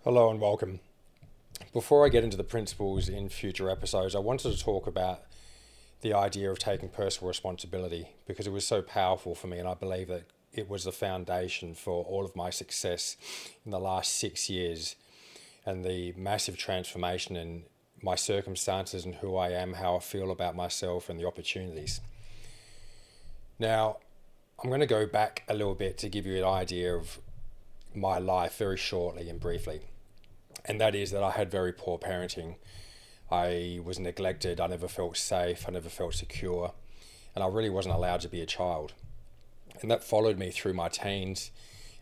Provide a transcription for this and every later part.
Hello and welcome. Before I get into the principles in future episodes, I wanted to talk about the idea of taking personal responsibility because it was so powerful for me, and I believe that it was the foundation for all of my success in the last 6 years and the massive transformation in my circumstances and who I am, how I feel about myself, and the opportunities. Now, I'm going to go back a little bit to give you an idea of my life very shortly and briefly. And that is that I had very poor parenting. I was neglected, I never felt safe, I never felt secure, and I really wasn't allowed to be a child. And that followed me through my teens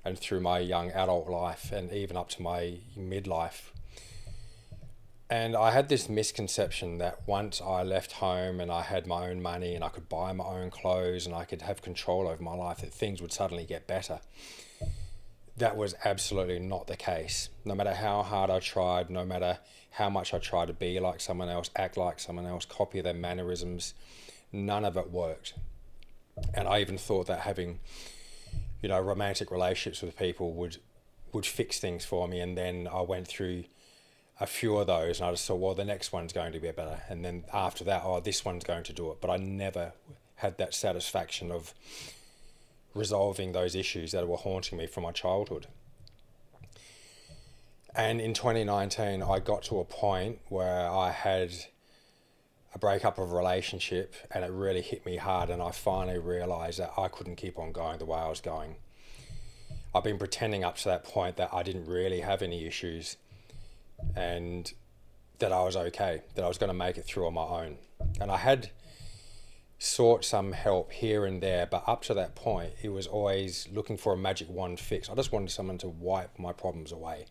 and through my young adult life and even up to my midlife. And I had this misconception that once I left home and I had my own money and I could buy my own clothes and I could have control over my life, that things would suddenly get better. That was absolutely not the case. No matter how hard I tried, no matter how much I tried to be like someone else, act like someone else, copy their mannerisms, none of it worked. And I even thought that having, romantic relationships with people would fix things for me. And then I went through a few of those and I just thought, well, the next one's going to be better. And then after that, oh, this one's going to do it. But I never had that satisfaction of resolving those issues that were haunting me from my childhood. And in 2019, I got to a point where I had a breakup of a relationship and it really hit me hard. And I finally realized that I couldn't keep on going the way I was going. I've been pretending up to that point that I didn't really have any issues and that I was okay, that I was going to make it through on my own. And I had sought some help here and there, but up to that point, it was always looking for a magic wand fix. I just wanted someone to wipe my problems away.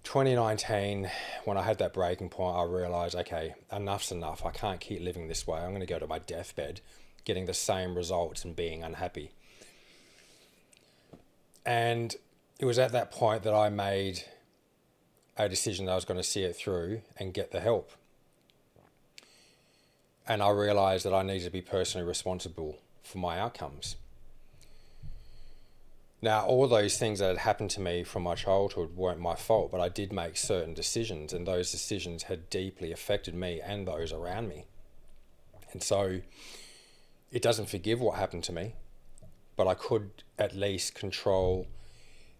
2019, when I had that breaking point, I realized, okay, enough's enough. I can't keep living this way. I'm going to go to my deathbed, getting the same results and being unhappy. And it was at that point that I made a decision that I was going to see it through and get the help. And I realized that I needed to be personally responsible for my outcomes. Now, all those things that had happened to me from my childhood weren't my fault, but I did make certain decisions, and those decisions had deeply affected me and those around me. And so it doesn't forgive what happened to me, but I could at least control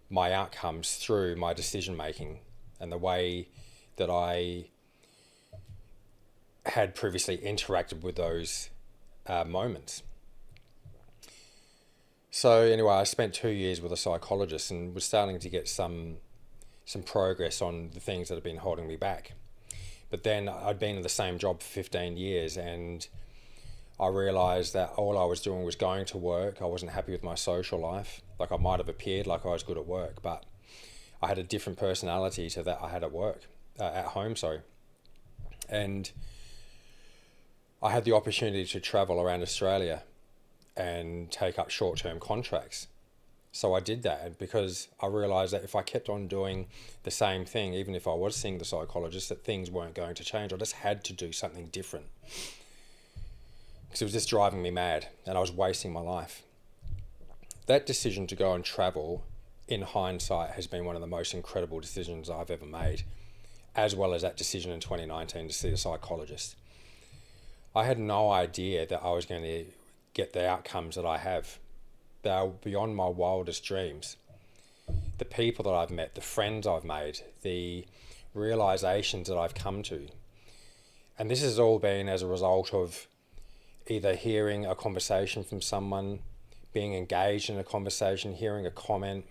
my outcomes through my decision making and the way that I had previously interacted with those moments. So anyway, I spent 2 years with a psychologist and was starting to get some progress on the things that had been holding me back. But then I'd been in the same job for 15 years and I realised that all I was doing was going to work. I wasn't happy with my social life. Like I might have appeared like I was good at work, but I had a different personality to that I had at home. And I had the opportunity to travel around Australia and take up short-term contracts. So I did that because I realised that if I kept on doing the same thing, even if I was seeing the psychologist, that things weren't going to change. I just had to do something different because it was just driving me mad and I was wasting my life. That decision to go and travel, in hindsight, has been one of the most incredible decisions I've ever made, as well as that decision in 2019 to see the psychologist. I had no idea that I was going to get the outcomes that I have. They are beyond my wildest dreams. The people that I've met, the friends I've made, the realizations that I've come to. And this has all been as a result of either hearing a conversation from someone, being engaged in a conversation, hearing a comment,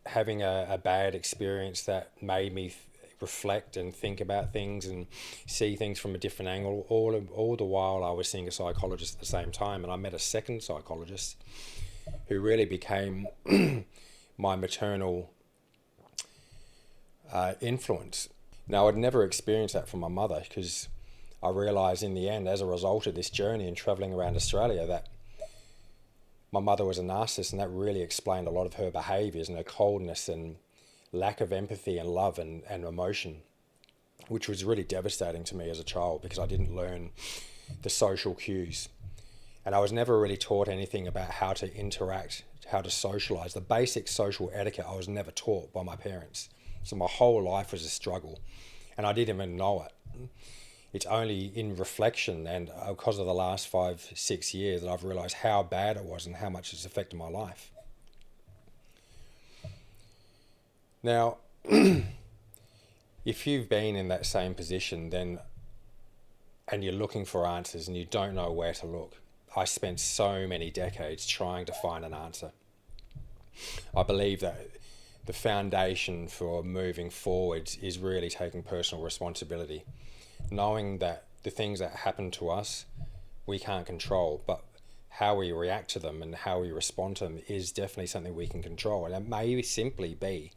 having a bad experience that made me reflect and think about things and see things from a different angle. All the while I was seeing a psychologist at the same time, and I met a second psychologist who really became my maternal influence. Now, I'd never experienced that from my mother because I realised in the end, as a result of this journey and travelling around Australia, that my mother was a narcissist, and that really explained a lot of her behaviours and her coldness and lack of empathy and love and emotion, which was really devastating to me as a child because I didn't learn the social cues. And I was never really taught anything about how to interact, how to socialize. The basic social etiquette I was never taught by my parents. So my whole life was a struggle, and I didn't even know it. It's only in reflection and because of the last 5-6 years that I've realized how bad it was and how much it's affected my life. Now, if you've been in that same position, then and you're looking for answers and you don't know where to look. I spent so many decades trying to find an answer. I believe that the foundation for moving forwards is really taking personal responsibility, knowing that the things that happen to us we can't control, but how we react to them and how we respond to them is definitely something we can control. And it may simply be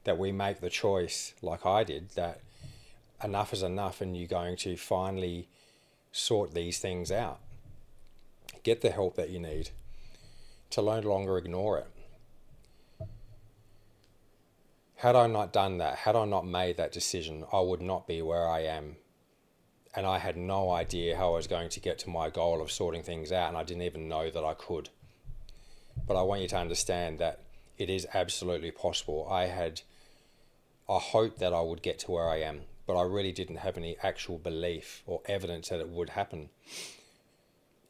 that we make the choice, like I did, that enough is enough and you're going to finally sort these things out. Get the help that you need to no longer ignore it. Had I not done that, had I not made that decision, I would not be where I am. And I had no idea how I was going to get to my goal of sorting things out, and I didn't even know that I could. But I want you to understand that it is absolutely possible. I hoped that I would get to where I am, but I really didn't have any actual belief or evidence that it would happen.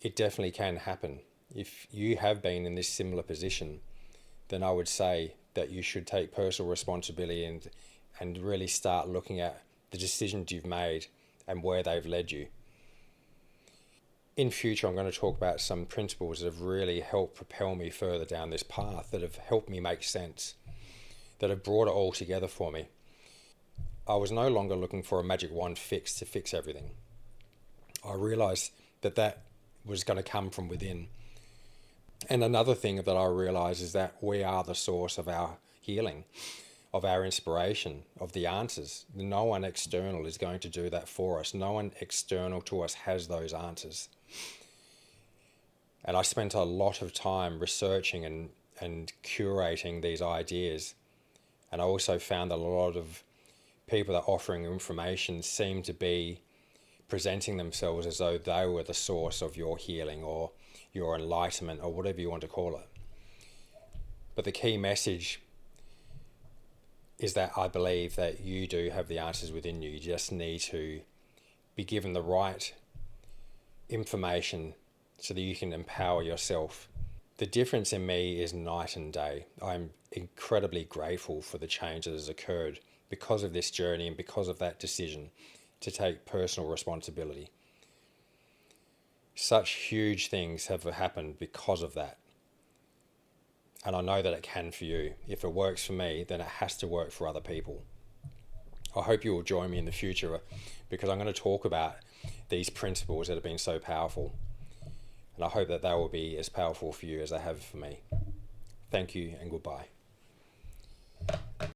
It definitely can happen. If you have been in this similar position, then I would say that you should take personal responsibility and really start looking at the decisions you've made and where they've led you. In future, I'm going to talk about some principles that have really helped propel me further down this path, that have helped me make sense, that have brought it all together for me. I was no longer looking for a magic wand fix to fix everything. I realized that was going to come from within. And another thing that I realize is that we are the source of our healing, of our inspiration, of the answers. No one external is going to do that for us. No one external to us has those answers. And I spent a lot of time researching and curating these ideas. And I also found that a lot of people that are offering information seem to be presenting themselves as though they were the source of your healing or your enlightenment or whatever you want to call it. But the key message is that I believe that you do have the answers within you. You just need to be given the right information so that you can empower yourself. The difference in me is night and day. I'm incredibly grateful for the change that has occurred because of this journey and because of that decision to take personal responsibility. Such huge things have happened because of that. And I know that it can for you. If it works for me, then it has to work for other people. I hope you will join me in the future because I'm going to talk about these principles that have been so powerful. And I hope that they will be as powerful for you as they have for me. Thank you and goodbye.